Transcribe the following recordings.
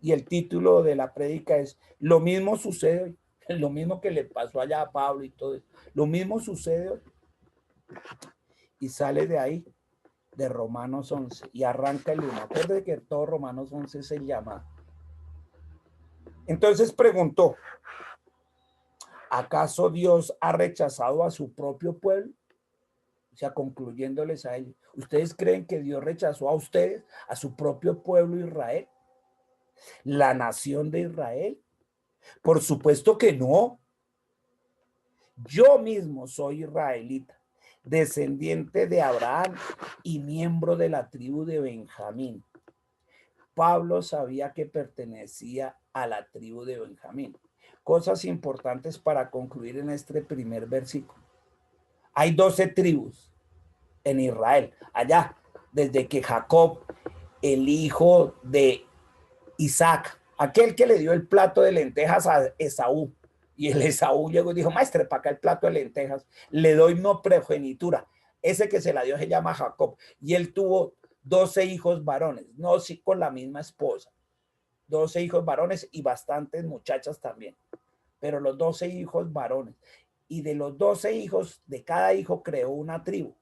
Y el título de la prédica es Lo mismo sucede hoy. Lo mismo que le pasó allá a Pablo y todo eso. Lo mismo sucede hoy. Y sale de ahí, de Romanos 11, y arranca el 1. Acuérdate que todo Romanos 11 es el llamado. Entonces preguntó, ¿acaso Dios ha rechazado a su propio pueblo? O sea, concluyéndoles a ellos. ¿Ustedes creen que Dios rechazó a ustedes, a su propio pueblo Israel? ¿La nación de Israel? Por supuesto que no. Yo mismo soy israelita, descendiente de Abraham y miembro de la tribu de Benjamín. Pablo sabía que pertenecía a la tribu de Benjamín. Cosas importantes para concluir en este primer versículo. Hay 12 tribus en Israel, allá, desde que Jacob, el hijo de Isaac, aquel que le dio el plato de lentejas a Esaú, y el Esaú llegó y dijo, maestre, para acá el plato de lentejas, le doy no primogenitura. Ese que se la dio se llama Jacob, y él tuvo 12 hijos varones, no sí con la misma esposa, 12 hijos varones y bastantes muchachas también, pero los 12 hijos varones. Y de los 12 hijos, de cada hijo creó una tribu.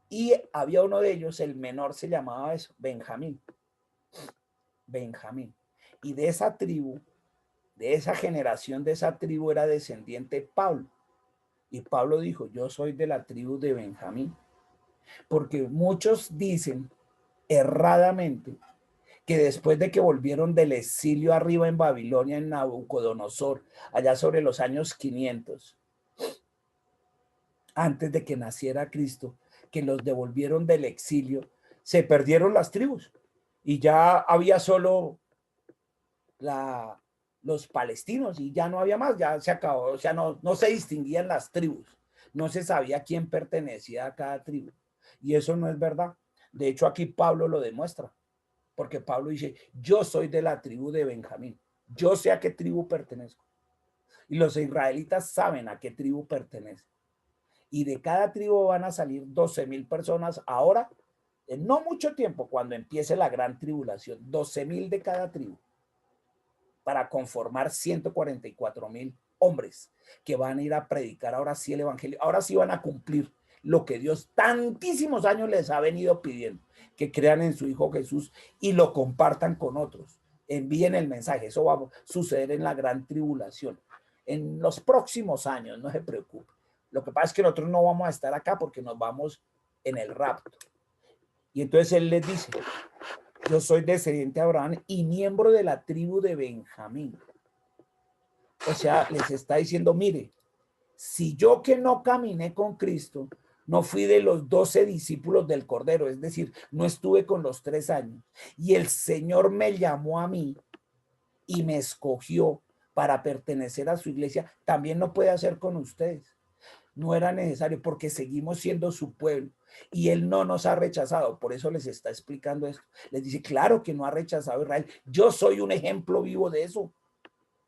Y había uno de ellos, el menor se llamaba eso, Benjamín. Benjamín. Y de esa tribu, de esa generación, de esa tribu era descendiente Pablo. Y Pablo dijo, yo soy de la tribu de Benjamín. Porque muchos dicen erradamente que después de que volvieron del exilio arriba en Babilonia, en Nabucodonosor, allá sobre los años 500, antes de que naciera Cristo, que los devolvieron del exilio, se perdieron las tribus y ya había solo los palestinos y ya no había más, ya se acabó, o sea, no se distinguían las tribus, no se sabía quién pertenecía a cada tribu. Y eso no es verdad. De hecho, aquí Pablo lo demuestra, porque Pablo dice, yo soy de la tribu de Benjamín, yo sé a qué tribu pertenezco. Y los israelitas saben a qué tribu pertenecen. Y de cada tribu van a salir 12,000 personas ahora, en no mucho tiempo, cuando empiece la gran tribulación, 12,000 de cada tribu, para conformar 144,000 hombres que van a ir a predicar ahora sí el evangelio, ahora sí van a cumplir lo que Dios tantísimos años les ha venido pidiendo, que crean en su Hijo Jesús y lo compartan con otros, envíen el mensaje. Eso va a suceder en la gran tribulación, en los próximos años, no se preocupe. Lo que pasa es que nosotros no vamos a estar acá porque nos vamos en el rapto. Y entonces él les dice, yo soy descendiente de Abraham y miembro de la tribu de Benjamín. O sea, les está diciendo, mire, si yo que no caminé con Cristo, no fui de los 12 discípulos del Cordero, es decir, no estuve con los 3 años, y el Señor me llamó a mí y me escogió para pertenecer a su iglesia, también lo puede hacer con ustedes. No era necesario porque seguimos siendo su pueblo y él no nos ha rechazado. Por eso les está explicando esto. Les dice, claro que no ha rechazado a Israel. Yo soy un ejemplo vivo de eso.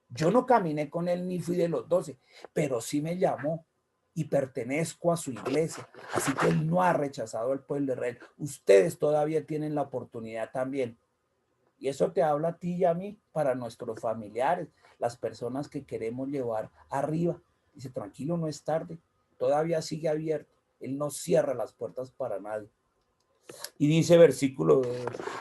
Yo no caminé con él ni fui de los 12, pero sí me llamó y pertenezco a su iglesia. Así que él no ha rechazado al pueblo de Israel. Ustedes todavía tienen la oportunidad también. Y eso te habla a ti y a mí, para nuestros familiares, las personas que queremos llevar arriba. Dice, tranquilo, no es tarde, todavía sigue abierto. Él no cierra las puertas para nadie. Y dice versículo 2,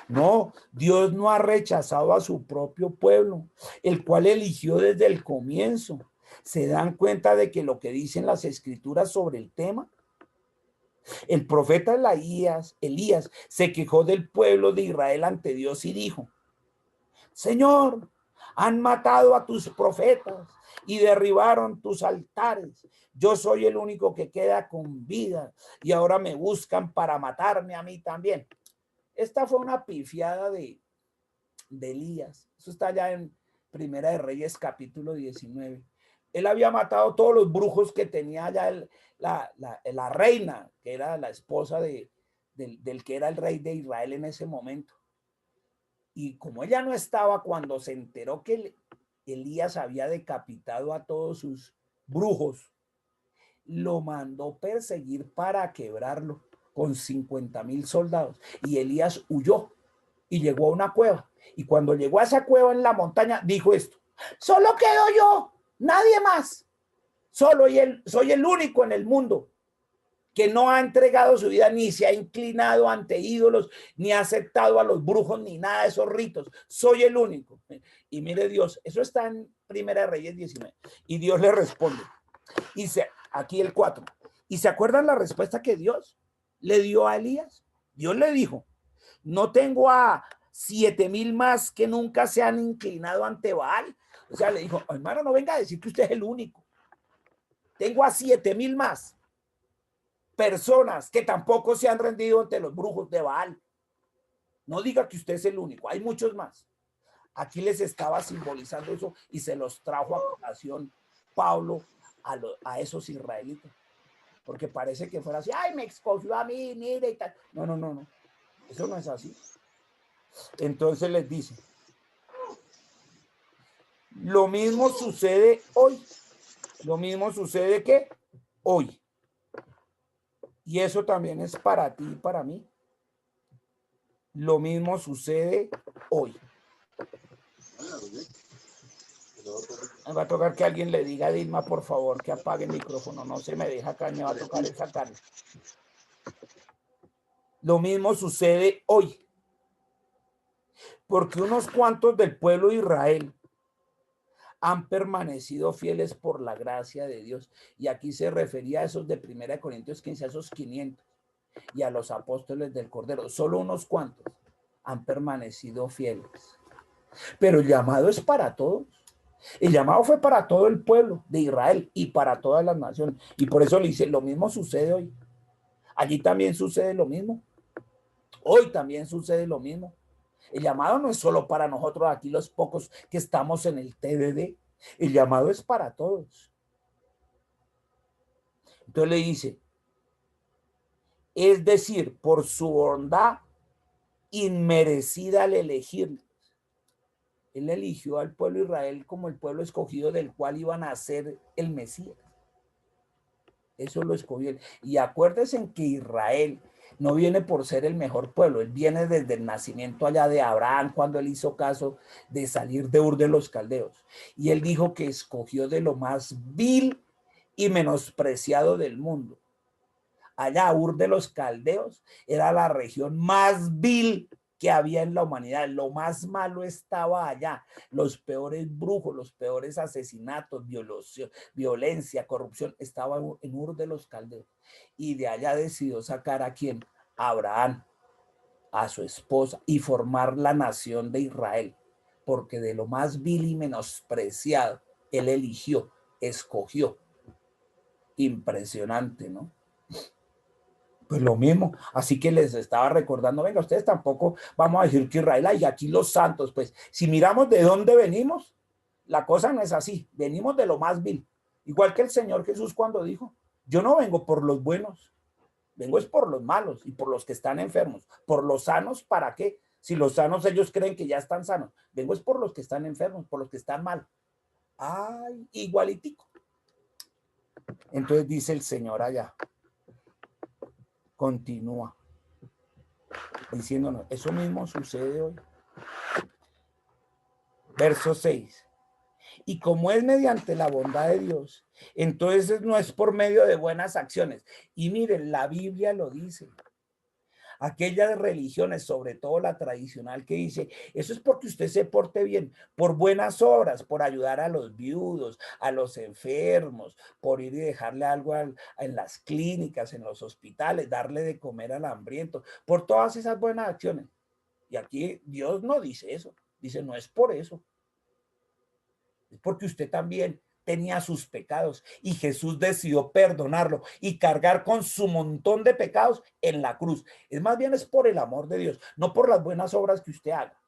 no, Dios no ha rechazado a su propio pueblo, el cual eligió desde el comienzo. ¿Se dan cuenta de que lo que dicen las escrituras sobre el tema? El profeta Elías se quejó del pueblo de Israel ante Dios y dijo, Señor, han matado a tus profetas y derribaron tus altares. Yo soy el único que queda con vida y ahora me buscan para matarme a mí también. Esta fue una pifiada de Elías. Eso está ya en Primera de Reyes, capítulo 19. Él había matado todos los brujos que tenía ya la reina, que era la esposa del que era el rey de Israel en ese momento. Y como ella no estaba cuando se enteró que Elías había decapitado a todos sus brujos, lo mandó perseguir para quebrarlo con 50,000 soldados. Y Elías huyó y llegó a una cueva. Y cuando llegó a esa cueva en la montaña, dijo esto: solo quedo yo, nadie más. Solo él, soy el único en el mundo que no ha entregado su vida, ni se ha inclinado ante ídolos, ni ha aceptado a los brujos, ni nada de esos ritos. Soy el único. Y mire Dios, eso está en Primera de Reyes 19. Y Dios le responde. Aquí el 4. ¿Y se acuerdan la respuesta que Dios le dio a Elías? Dios le dijo: no tengo a 7,000 más que nunca se han inclinado ante Baal. O sea, le dijo: hermano, no venga a decir que usted es el único. Tengo a 7,000 más personas que tampoco se han rendido ante los brujos de Baal. No diga que usted es el único, hay muchos más. Aquí les estaba simbolizando eso y se los trajo a colación Pablo a esos israelitas. Porque parece que fuera así: ay, me escogió a mí, mire y tal. No, no, no, no. Eso no es así. Entonces les dice: lo mismo sucede hoy. Lo mismo sucede que hoy. Y eso también es para ti y para mí. Lo mismo sucede hoy. Me va a tocar que alguien le diga a Dilma, por favor, que apague el micrófono. No se me deja acá, me va a tocar sacarlo. Lo mismo sucede hoy. Porque unos cuantos del pueblo de Israel han permanecido fieles por la gracia de Dios. Y aquí se refería a esos de 1 Corintios 15, a esos 500, y a los apóstoles del Cordero. Solo unos cuantos han permanecido fieles. Pero el llamado es para todos. El llamado fue para todo el pueblo de Israel y para todas las naciones. Y por eso le dice: lo mismo sucede hoy. Allí también sucede lo mismo. Hoy también sucede lo mismo. El llamado no es solo para nosotros, aquí los pocos que estamos en el TDD. El llamado es para todos. Entonces le dice: es decir, por su bondad inmerecida al elegirlos. Él eligió al pueblo de Israel como el pueblo escogido del cual iban a ser el Mesías. Eso lo escogió él. Y acuérdense en que Israel no viene por ser el mejor pueblo. Él viene desde el nacimiento allá de Abraham, cuando él hizo caso de salir de Ur de los Caldeos. Y él dijo que escogió de lo más vil y menospreciado del mundo. Allá, Ur de los Caldeos era la región más vil que había en la humanidad. Lo más malo estaba allá. Los peores brujos, los peores asesinatos, violencia, corrupción, estaba en Ur de los Caldeos. Y de allá decidió sacar ¿a quién? A Abraham, a su esposa, y formar la nación de Israel. Porque de lo más vil y menospreciado, él eligió, escogió. Impresionante, ¿no? Pues lo mismo, así que les estaba recordando: venga, ustedes tampoco vamos a decir que Israel, y aquí los santos. Pues si miramos de dónde venimos, la cosa no es así, venimos de lo más vil. Igual que el Señor Jesús cuando dijo: yo no vengo por los buenos, vengo es por los malos y por los que están enfermos. Por los sanos, ¿para qué? Si los sanos ellos creen que ya están sanos, vengo es por los que están enfermos, por los que están mal. Ay, igualitico. Entonces dice el Señor allá, continúa diciéndonos: eso mismo sucede hoy. Verso 6. Y como es mediante la bondad de Dios, entonces no es por medio de buenas acciones. Y miren, la Biblia lo dice. Aquellas religiones, sobre todo la tradicional, que dice: eso es porque usted se porte bien, por buenas obras, por ayudar a los viudos, a los enfermos, por ir y dejarle algo en las clínicas, en los hospitales, darle de comer al hambriento, por todas esas buenas acciones. Y aquí Dios no dice eso. Dice: no es por eso. Es porque usted también tenía sus pecados y Jesús decidió perdonarlo y cargar con su montón de pecados en la cruz. Es más bien es por el amor de Dios, no por las buenas obras que usted haga.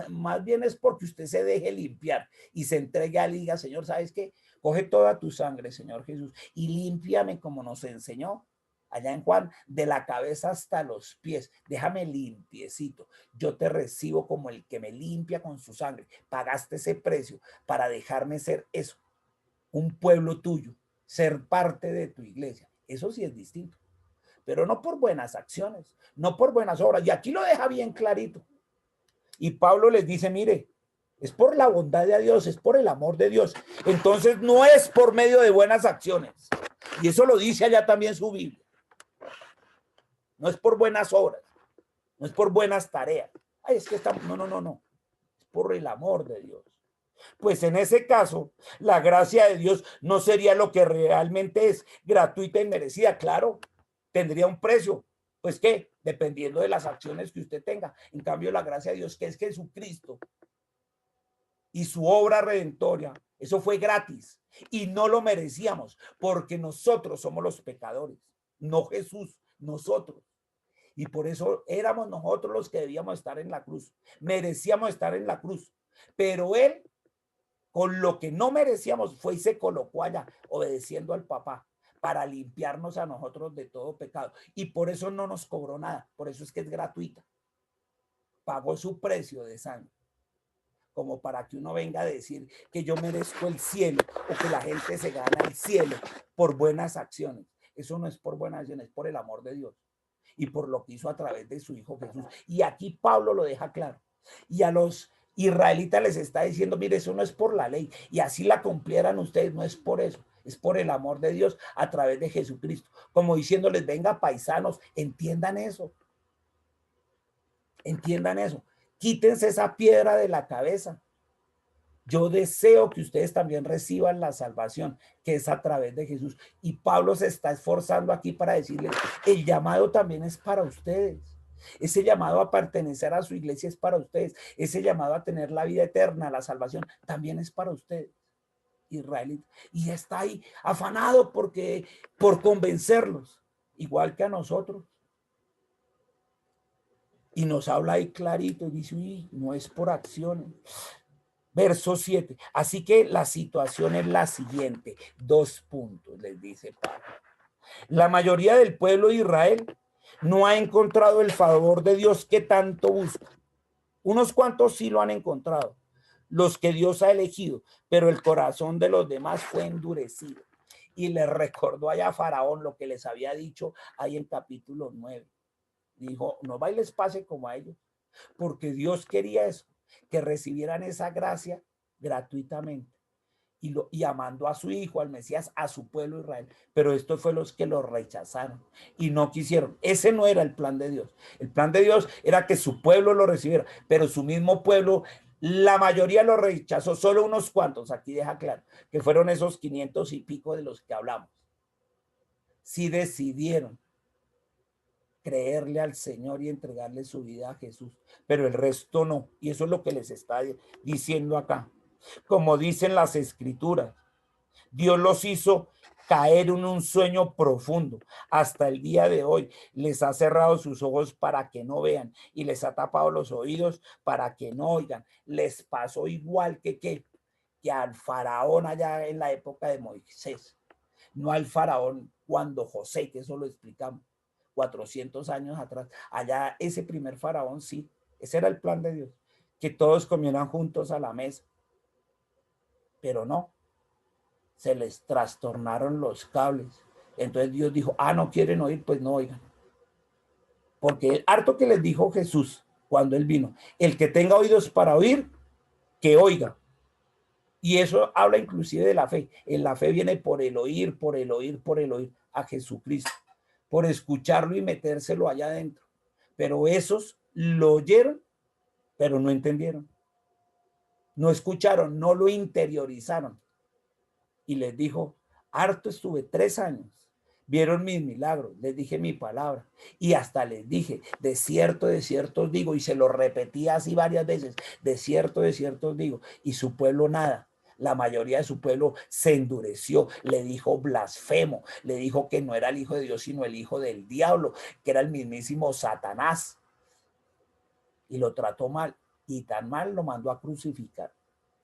Más bien es porque usted se deje limpiar y se entregue a liga: Señor, ¿sabes qué? Coge toda tu sangre, Señor Jesús, y límpiame como nos enseñó allá en Juan, de la cabeza hasta los pies. Déjame limpiecito. Yo te recibo como el que me limpia con su sangre. Pagaste ese precio para dejarme ser eso, un pueblo tuyo, ser parte de tu iglesia. Eso sí es distinto. pero no por buenas acciones, no por buenas obras. Y aquí lo deja bien clarito. Y Pablo les dice, mire, es por la bondad de Dios, es por el amor de Dios. Entonces no es por medio de buenas acciones. Y eso lo dice allá también su Biblia. No es por buenas obras, no es por buenas tareas. Ay, es que estamos, no. Es por el amor de Dios. Pues en ese caso, la gracia de Dios no sería lo que realmente es, gratuita y merecida. Claro, tendría un precio. Pues qué, dependiendo de las acciones que usted tenga. En cambio, la gracia de Dios, que es Jesucristo y su obra redentoria, eso fue gratis y no lo merecíamos porque nosotros somos los pecadores, no Jesús, nosotros. Y por eso éramos nosotros los que debíamos estar en la cruz, merecíamos estar en la cruz, pero Él, con lo que no merecíamos, fue y se colocó allá, obedeciendo al papá, para limpiarnos a nosotros de todo pecado. Y por eso no nos cobró nada, por eso es que es gratuita. Pagó su precio de sangre, como para que uno venga a decir que yo merezco el cielo o que la gente se gana el cielo por buenas acciones. Eso no es por buenas acciones, es por el amor de Dios y por lo que hizo a través de su Hijo Jesús. Y aquí Pablo lo deja claro. Y a los israelitas les está diciendo, mire, eso no es por la ley. Y así la cumplieran ustedes, no es por eso. Es por el amor de Dios a través de Jesucristo. Como diciéndoles, venga paisanos, entiendan eso. Entiendan eso. Quítense esa piedra de la cabeza. Yo deseo que ustedes también reciban la salvación, que es a través de Jesús. Y Pablo se está esforzando aquí para decirles, el llamado también es para ustedes. Ese llamado a pertenecer a su iglesia es para ustedes. Ese llamado a tener la vida eterna, la salvación, también es para ustedes, israelitas. Y está ahí afanado por convencerlos, igual que a nosotros. Y nos habla ahí clarito y dice, uy, no es por acciones. Verso 7. Así que la situación es la siguiente. 2 puntos, les dice Pablo. La mayoría del pueblo de Israel no ha encontrado el favor de Dios que tanto busca. Unos cuantos sí lo han encontrado, los que Dios ha elegido, pero el corazón de los demás fue endurecido. Y les recordó allá a Faraón lo que les había dicho ahí en capítulo 9. Dijo, no va y les pase como a ellos, porque Dios quería eso, que recibieran esa gracia gratuitamente y amando a su hijo, al Mesías, a su pueblo Israel. Pero estos fue los que lo rechazaron y no quisieron. Ese no era el plan de Dios. El plan de Dios era que su pueblo lo recibiera, pero su mismo pueblo, la mayoría lo rechazó, solo unos cuantos, aquí deja claro, que fueron esos 500 y pico de los que hablamos. Sí decidieron creerle al Señor y entregarle su vida a Jesús, pero el resto no. Y eso es lo que les está diciendo acá. Como dicen las escrituras, Dios los hizo caer en un sueño profundo. Hasta el día de hoy les ha cerrado sus ojos para que no vean y les ha tapado los oídos para que no oigan. Les pasó igual que al faraón allá en la época de Moisés, no al faraón cuando José, que eso lo explicamos 400 años atrás. Allá ese primer faraón, sí, ese era el plan de Dios, que todos comieran juntos a la mesa. Pero no, se les trastornaron los cables. Entonces Dios dijo, no quieren oír, pues no oigan. Porque harto que les dijo Jesús cuando él vino, el que tenga oídos para oír, que oiga. Y eso habla inclusive de la fe. En la fe viene por el oír a Jesucristo, por escucharlo y metérselo allá adentro. Pero esos lo oyeron, pero no entendieron. No escucharon, no lo interiorizaron. Y les dijo, harto estuve 3 años, vieron mis milagros, les dije mi palabra y hasta les dije, de cierto os digo, y se lo repetía así varias veces, de cierto os digo, y su pueblo nada. La mayoría de su pueblo se endureció, le dijo blasfemo, le dijo que no era el hijo de Dios, sino el hijo del diablo, que era el mismísimo Satanás. Y lo trató mal, y tan mal lo mandó a crucificar.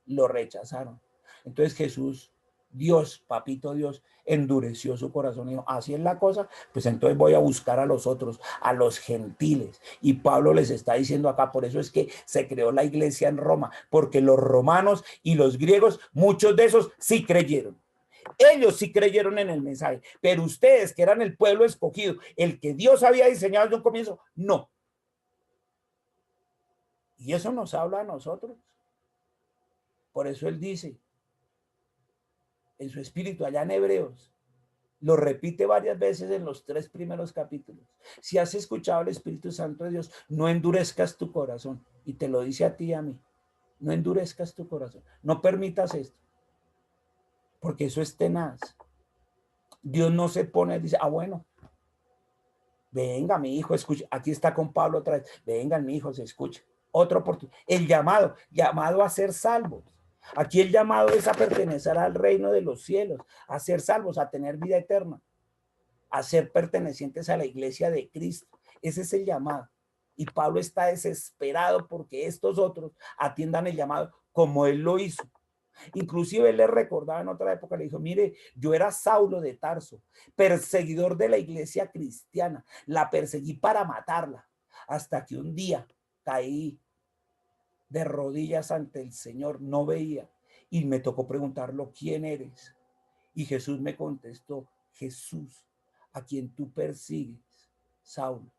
Lo rechazaron. Entonces Jesús, Dios, papito Dios, endureció su corazón y dijo, así es la cosa, pues entonces voy a buscar a los otros, a los gentiles. Y Pablo les está diciendo acá, por eso es que se creó la iglesia en Roma, porque los romanos y los griegos, muchos de esos sí creyeron. Ellos sí creyeron en el mensaje, pero ustedes que eran el pueblo escogido, el que Dios había diseñado desde un comienzo, no. Y eso nos habla a nosotros. Por eso él dice en su espíritu allá en Hebreos, lo repite varias veces en los 3 primeros capítulos. Si has escuchado al Espíritu Santo de Dios, no endurezcas tu corazón. Y te lo dice a ti y a mí. No endurezcas tu corazón. No permitas esto. Porque eso es tenaz. Dios no se pone, dice, bueno, venga, mi hijo, escucha. Aquí está con Pablo otra vez. Venga, mi hijo, se escucha. Otra oportunidad. El llamado a ser salvos. Aquí el llamado es a pertenecer al reino de los cielos, a ser salvos, a tener vida eterna, a ser pertenecientes a la iglesia de Cristo. Ese es el llamado. Y Pablo está desesperado porque estos otros atiendan el llamado como él lo hizo. Inclusive él le recordaba en otra época, le dijo, mire, yo era Saulo de Tarso, perseguidor de la iglesia cristiana, la perseguí para matarla, hasta que un día caí de rodillas ante el Señor, no veía, y me tocó preguntarlo, ¿quién eres? Y Jesús me contestó, Jesús, a quien tú persigues, Saulo.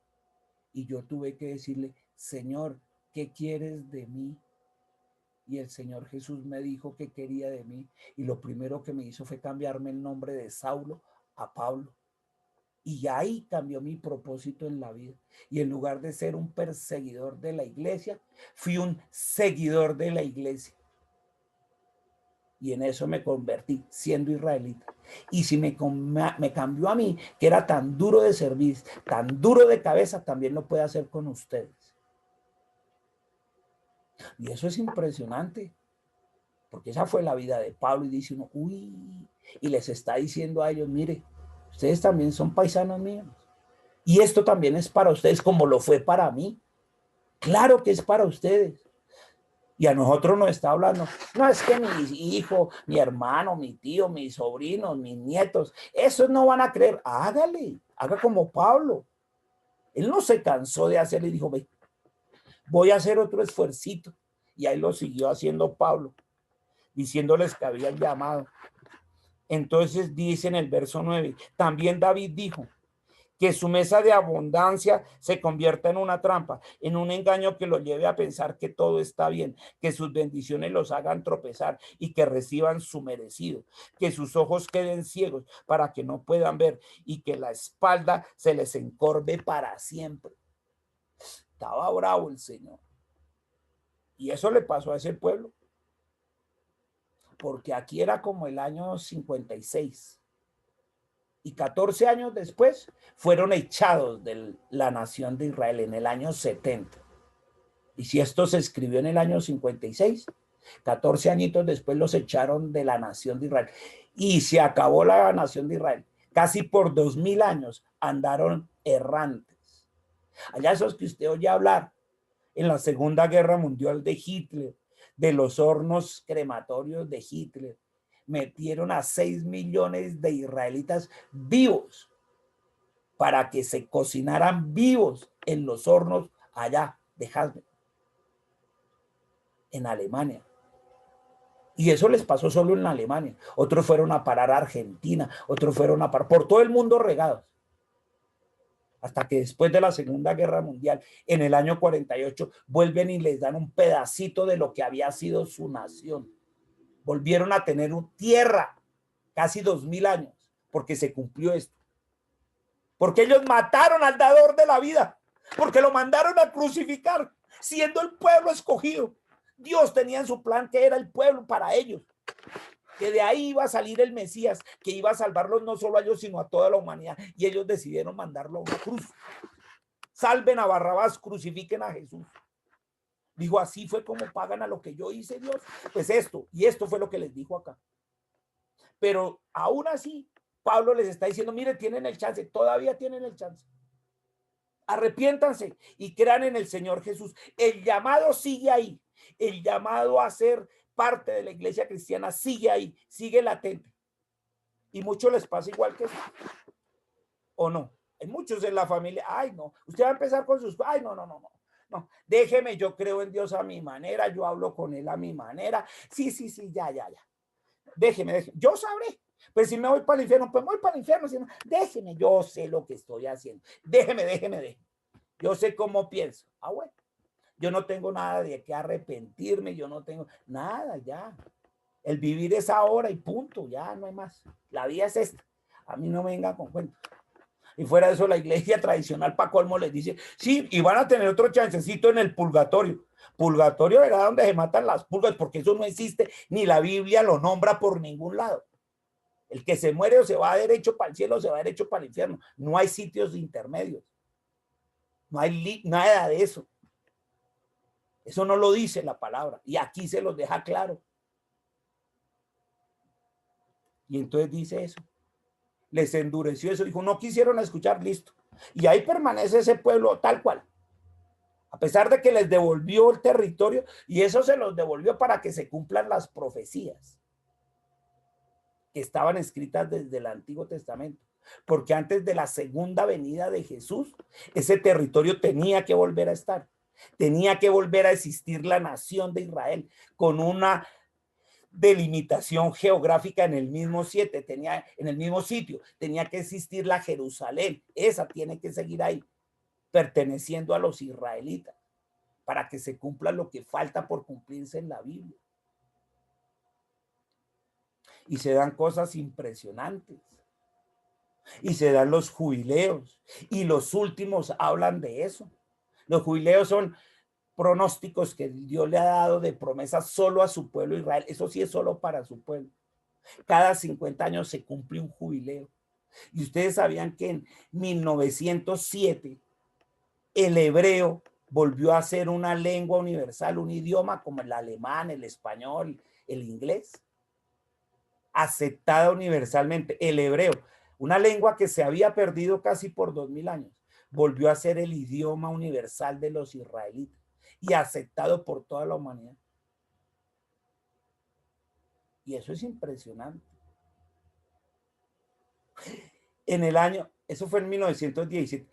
Y yo tuve que decirle, Señor, ¿qué quieres de mí? Y el Señor Jesús me dijo que quería de mí. Y lo primero que me hizo fue cambiarme el nombre de Saulo a Pablo. Y ahí cambió mi propósito en la vida. Y en lugar de ser un perseguidor de la iglesia, fui un seguidor de la iglesia. Y en eso me convertí siendo israelita. Y si me cambió a mí, que era tan duro de servir, tan duro de cabeza, también lo puede hacer con ustedes. Y eso es impresionante, porque esa fue la vida de Pablo. Y dice uno, uy, y les está diciendo a ellos, mire, ustedes también son paisanos míos. Y esto también es para ustedes como lo fue para mí. Claro que es para ustedes. Y a nosotros nos está hablando, no es que mi hijo, mi hermano, mi tío, mis sobrinos, mis nietos, esos no van a creer. Hágale, haga como Pablo. Él no se cansó de hacerlo y dijo, ve, voy a hacer otro esfuercito. Y ahí lo siguió haciendo Pablo, diciéndoles que había llamado. Entonces dice en el verso 9, también David dijo, que su mesa de abundancia se convierta en una trampa, en un engaño que lo lleve a pensar que todo está bien, que sus bendiciones los hagan tropezar y que reciban su merecido, que sus ojos queden ciegos para que no puedan ver y que la espalda se les encorve para siempre. Estaba bravo el Señor. Y eso le pasó a ese pueblo, porque aquí era como el año 56. Y 14 años después fueron echados de la nación de Israel en el año 70. Y si esto se escribió en el año 56, 14 añitos después los echaron de la nación de Israel. Y se acabó la nación de Israel. Casi por 2000 años andaron errantes. Allá esos que usted oye hablar en la Segunda Guerra Mundial de Hitler, de los hornos crematorios de Hitler, metieron a 6 millones de israelitas vivos para que se cocinaran vivos en los hornos allá de Hasbro, en Alemania. Y eso les pasó solo en Alemania. Otros fueron a parar a Argentina, otros fueron a parar por todo el mundo regados. Hasta que después de la Segunda Guerra Mundial, en el año 48, vuelven y les dan un pedacito de lo que había sido su nación. Volvieron a tener tierra, casi 2000 años, porque se cumplió esto. Porque ellos mataron al dador de la vida, porque lo mandaron a crucificar, siendo el pueblo escogido. Dios tenía en su plan que era el pueblo para ellos, que de ahí iba a salir el Mesías, que iba a salvarlos no solo a ellos, sino a toda la humanidad. Y ellos decidieron mandarlo a una cruz. Salven a Barrabás, crucifiquen a Jesús. Dijo, así fue como pagan a lo que yo hice, Dios. Pues esto, y esto fue lo que les dijo acá. Pero aún así, Pablo les está diciendo, mire, tienen el chance, todavía tienen el chance. Arrepiéntanse y crean en el Señor Jesús. El llamado sigue ahí. El llamado a ser parte de la iglesia cristiana sigue ahí, sigue latente. Y muchos les pasa igual que eso. ¿O no? Hay muchos en la familia, ay no, usted va a empezar con sus, ay no, déjeme, yo creo en Dios a mi manera, yo hablo con él a mi manera, sí, ya, déjeme, yo sabré, Pues si me voy para el infierno, pues voy para el infierno. Si no, déjeme, yo sé lo que estoy haciendo. Déjeme. Yo sé cómo pienso. Ah, bueno. Yo no tengo nada de qué arrepentirme, yo no tengo nada, ya. El vivir es ahora y punto, ya no hay más. La vida es esta. A mí no me venga con cuentos. Y fuera de eso, la iglesia tradicional, para colmo, les dice, sí, y van a tener otro chancecito en el purgatorio. Purgatorio era donde se matan las pulgas, porque eso no existe, ni la Biblia lo nombra por ningún lado. El que se muere o se va derecho para el cielo o se va derecho para el infierno. No hay sitios intermedios. No hay nada de eso. Eso no lo dice la palabra. Y aquí se los deja claro. Y entonces dice eso. Les endureció eso. Dijo, no quisieron escuchar, listo. Y ahí permanece ese pueblo tal cual. A pesar de que les devolvió el territorio, y eso se los devolvió para que se cumplan las profecías que estaban escritas desde el Antiguo Testamento. Porque antes de la segunda venida de Jesús, ese territorio tenía que volver a estar. Tenía que volver a existir la nación de Israel con una delimitación geográfica en el mismo en el mismo sitio, tenía que existir la Jerusalén, esa tiene que seguir ahí, perteneciendo a los israelitas, para que se cumpla lo que falta por cumplirse en la Biblia. Y se dan cosas impresionantes, y se dan los jubileos, y los últimos hablan de eso. Los jubileos son pronósticos que Dios le ha dado de promesas solo a su pueblo Israel. Eso sí es solo para su pueblo. Cada 50 años se cumple un jubileo. Y ustedes sabían que en 1907 el hebreo volvió a ser una lengua universal, un idioma como el alemán, el español, el inglés, aceptada universalmente. El hebreo, una lengua que se había perdido casi por 2000 años, volvió a ser el idioma universal de los israelitas y aceptado por toda la humanidad. Y eso es impresionante. En el año, eso fue en 1917,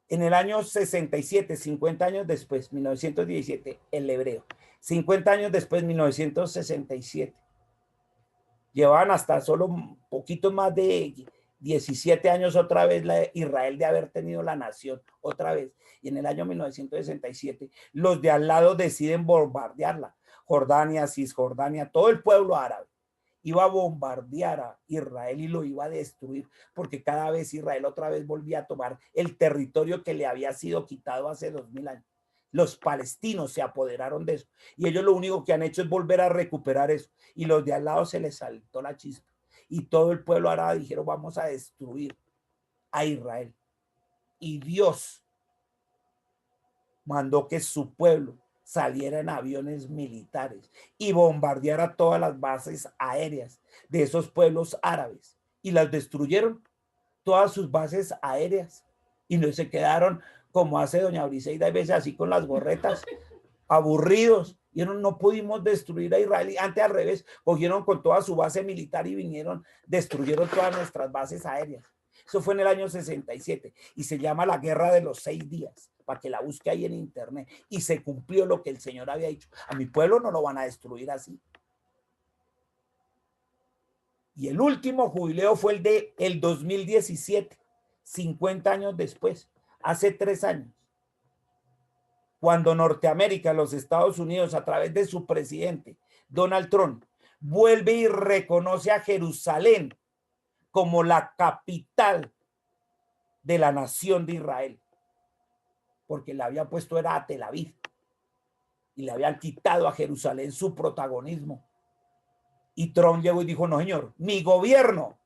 en el año 67, 50 años después, 1917, el hebreo. 50 años después, 1967. Llevaban hasta solo un poquito más de 17 años otra vez Israel de haber tenido la nación otra vez. Y en el año 1967, los de al lado deciden bombardearla. Jordania, Cisjordania, todo el pueblo árabe iba a bombardear a Israel y lo iba a destruir, porque cada vez Israel otra vez volvía a tomar el territorio que le había sido quitado hace 2000 años. Los palestinos se apoderaron de eso y ellos lo único que han hecho es volver a recuperar eso, y los de al lado se les saltó la chispa y todo el pueblo árabe dijeron vamos a destruir a Israel, y Dios mandó que su pueblo saliera en aviones militares y bombardeara todas las bases aéreas de esos pueblos árabes y las destruyeron, todas sus bases aéreas, y no se quedaron como hace doña Briseida, a veces así con las gorretas, aburridos, y no pudimos destruir a Israel, y antes al revés, cogieron con toda su base militar y vinieron, destruyeron todas nuestras bases aéreas. Eso fue en el año 67 y se llama la Guerra de los 6 días, para que la busque ahí en internet, y se cumplió lo que el Señor había dicho. A mi pueblo no lo van a destruir así. Y el último jubileo fue el de el 2017, 50 años después, hace 3 años, cuando Norteamérica, los Estados Unidos, a través de su presidente, Donald Trump, vuelve y reconoce a Jerusalén como la capital de la nación de Israel, porque le había puesto era a Tel Aviv, y le habían quitado a Jerusalén su protagonismo. Y Trump llegó y dijo, no señor, mi gobierno,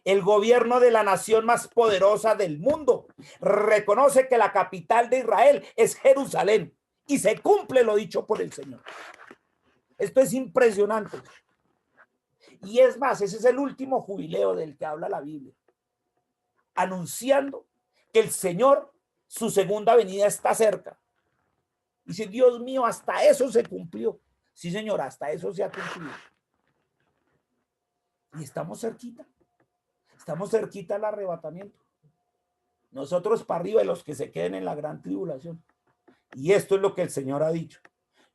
el gobierno de la nación más poderosa del mundo, reconoce que la capital de Israel es Jerusalén, y se cumple lo dicho por el Señor. Esto es impresionante. Y es más, ese es el último jubileo del que habla la Biblia, anunciando que el Señor, su segunda venida está cerca. Dice, Dios mío, hasta eso se cumplió. Sí, señor, hasta eso se ha cumplido. Y estamos cerquita al arrebatamiento. Nosotros para arriba de los que se queden en la gran tribulación. Y esto es lo que el Señor ha dicho.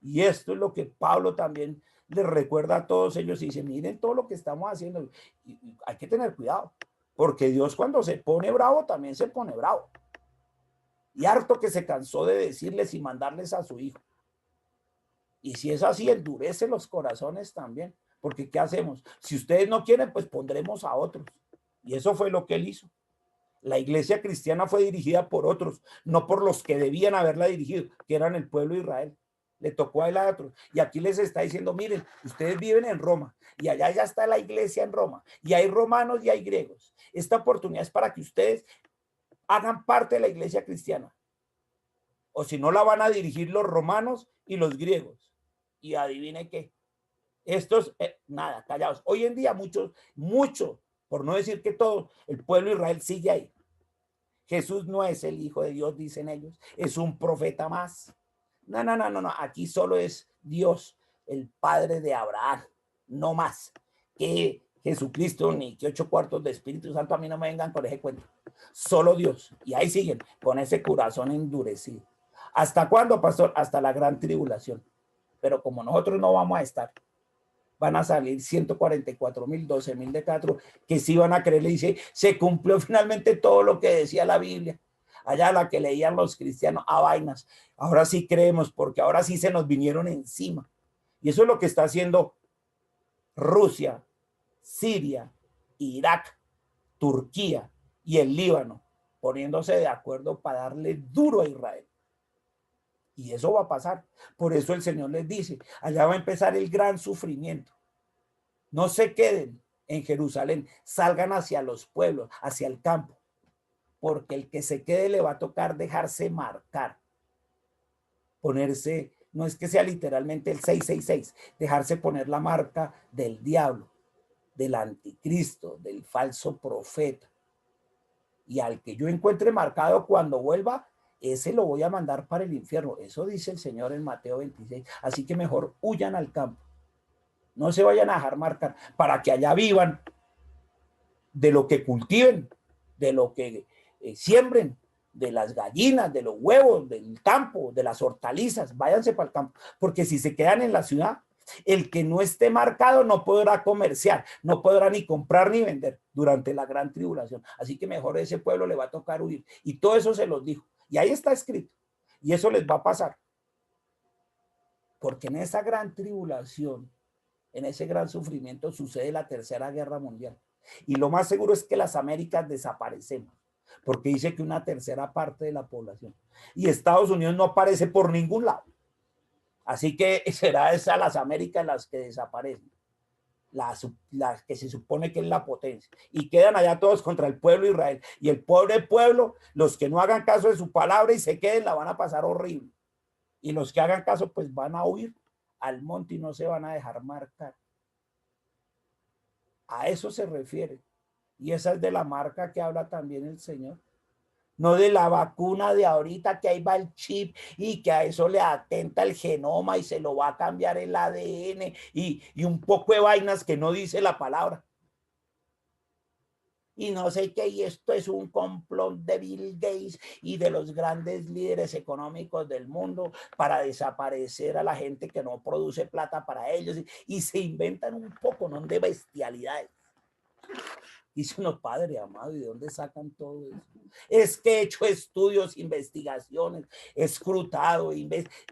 Y esto es lo que Pablo también les recuerda a todos ellos y dice, miren todo lo que estamos haciendo. Y hay que tener cuidado, porque Dios cuando se pone bravo, también se pone bravo. Y harto que se cansó de decirles y mandarles a su hijo. Y si es así, endurece los corazones también. Porque ¿qué hacemos? Si ustedes no quieren, pues pondremos a otros. Y eso fue lo que él hizo. La iglesia cristiana fue dirigida por otros, no por los que debían haberla dirigido, que eran el pueblo de Israel. Le tocó a él a otros. Y aquí les está diciendo, miren, ustedes viven en Roma y allá ya está la iglesia en Roma. Y hay romanos y hay griegos. Esta oportunidad es para que ustedes hagan parte de la iglesia cristiana. O si no, la van a dirigir los romanos y los griegos. Y adivine qué. Estos, nada, callados. Hoy en día muchos, por no decir que todo, el pueblo de Israel sigue ahí. Jesús no es el Hijo de Dios, dicen ellos. Es un profeta más. No, no, no, no, no. Aquí solo es Dios, el Padre de Abraham. No más. Que Jesucristo ni que 8 cuartos de Espíritu Santo, a mí no me vengan con ese cuento. Solo Dios. Y ahí siguen con ese corazón endurecido. ¿Hasta cuándo, pastor? Hasta la gran tribulación. Pero como nosotros no vamos a estar, van a salir 144.000, 12.000 de Castro, que sí van a creer. Le dice, se cumplió finalmente todo lo que decía la Biblia. Allá la que leían los cristianos a vainas. Ahora sí creemos, porque ahora sí se nos vinieron encima. Y eso es lo que está haciendo Rusia, Siria, Irak, Turquía y el Líbano, poniéndose de acuerdo para darle duro a Israel. Y eso va a pasar. Por eso el Señor les dice, allá va a empezar el gran sufrimiento. No se queden en Jerusalén, salgan hacia los pueblos, hacia el campo, porque el que se quede le va a tocar dejarse marcar, ponerse, no es que sea literalmente el 666, dejarse poner la marca del diablo, del anticristo, del falso profeta. Y al que yo encuentre marcado cuando vuelva, ese lo voy a mandar para el infierno. Eso dice el Señor en Mateo 26. Así que mejor huyan al campo. No se vayan a dejar marcar para que allá vivan de lo que cultiven, de lo que siembren, de las gallinas, de los huevos, del campo, de las hortalizas. Váyanse para el campo, porque si se quedan en la ciudad, el que no esté marcado no podrá comerciar, no podrá ni comprar ni vender durante la gran tribulación. Así que mejor a ese pueblo le va a tocar huir. Y todo eso se los dijo. Y ahí está escrito. Y eso les va a pasar. Porque en esa gran tribulación, en ese gran sufrimiento, sucede la Tercera Guerra Mundial. Y lo más seguro es que las Américas desaparecemos, porque dice que una tercera parte de la población. Y Estados Unidos no aparece por ningún lado. Así que será esa las Américas las que desaparecen, las que se supone que es la potencia. Y quedan allá todos contra el pueblo de Israel. Y el pobre pueblo, los que no hagan caso de su palabra y se queden, la van a pasar horrible. Y los que hagan caso, pues van a huir al monte y no se van a dejar marcar. A eso se refiere. Y esa es de la marca que habla también el Señor. No de la vacuna de ahorita que ahí va el chip y que a eso le atenta el genoma y se lo va a cambiar el ADN y un poco de vainas que no dice la palabra. Y no sé qué, y esto es un complot de Bill Gates y de los grandes líderes económicos del mundo para desaparecer a la gente que no produce plata para ellos y se inventan un poco, ¿no?, de bestialidades. Dice uno, padre amado, ¿y de dónde sacan todo eso? Es que he hecho estudios, investigaciones, he escrutado,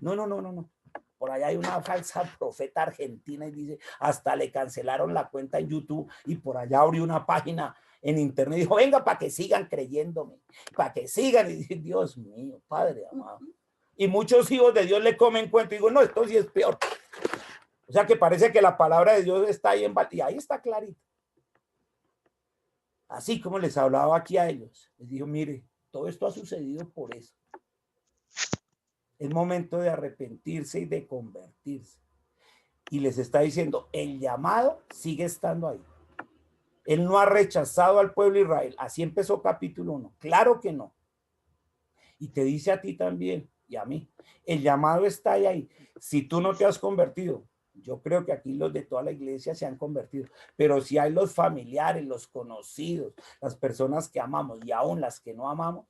no, no, no, no, no. Por allá hay una falsa profeta argentina y dice, hasta le cancelaron la cuenta en YouTube y por allá abrió una página en internet y dijo, venga, para que sigan creyéndome, para que sigan. Y dice, Dios mío, padre amado. Y muchos hijos de Dios le comen cuento y digo, no, esto sí es peor. O sea que parece que la palabra de Dios está ahí y ahí está clarito. Así como les hablaba aquí a ellos, les dijo, mire, todo esto ha sucedido por eso. Es momento de arrepentirse y de convertirse. Y les está diciendo, el llamado sigue estando ahí. Él no ha rechazado al pueblo de Israel. Así empezó capítulo 1. Claro que no. Y te dice a ti también y a mí, el llamado está ahí. Si tú no te has convertido, yo creo que aquí los de toda la iglesia se han convertido, pero si hay los familiares, los conocidos, las personas que amamos y aún las que no amamos,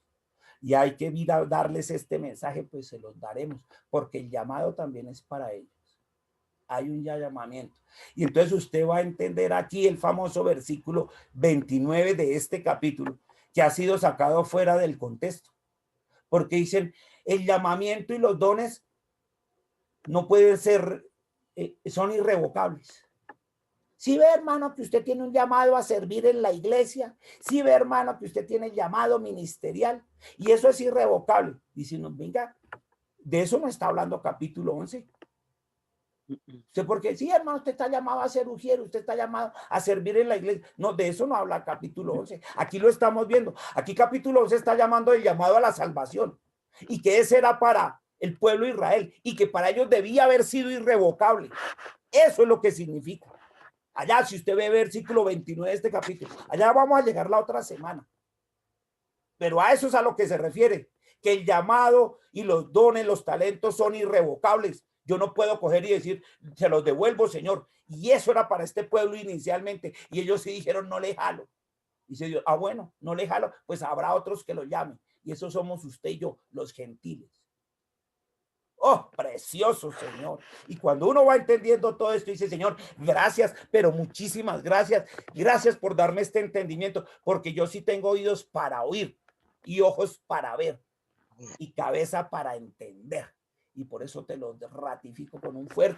y hay que ir a darles este mensaje, pues se los daremos, porque el llamado también es para ellos. hay un llamamiento. Y entonces usted va a entender aquí el famoso versículo 29 de este capítulo, que ha sido sacado fuera del contexto, porque dicen, el llamamiento y los dones no pueden ser, son irrevocables. Si ve, hermano, que usted tiene un llamado a servir en la iglesia, si ve, hermano, que usted tiene llamado ministerial, y eso es irrevocable. Dice, no, venga, de eso no está hablando capítulo 11. ¿Usted porque sí, hermano, usted está llamado a ser ujier, usted está llamado a servir en la iglesia? No, de eso no habla capítulo 11. Aquí lo estamos viendo. Aquí capítulo 11 está llamando el llamado a la salvación. Y que ese era para el pueblo de Israel y que para ellos debía haber sido irrevocable. Eso es lo que significa. Allá, si usted ve versículo 29 de este capítulo, allá vamos a llegar la otra semana. Pero a eso es a lo que se refiere, que el llamado y los dones, los talentos son irrevocables. Yo no puedo coger y decir, se los devuelvo, Señor. Y eso era para este pueblo inicialmente. Y ellos sí dijeron, no le jalo. Y se dijo, ah, bueno, no le jalo, pues habrá otros que lo llamen. Y eso somos usted y yo, los gentiles. Oh, precioso Señor. Y cuando uno va entendiendo todo esto, dice, Señor, gracias, pero muchísimas gracias. Gracias por darme este entendimiento, porque yo sí tengo oídos para oír y ojos para ver y cabeza para entender. Y por eso te lo ratifico con un fuerte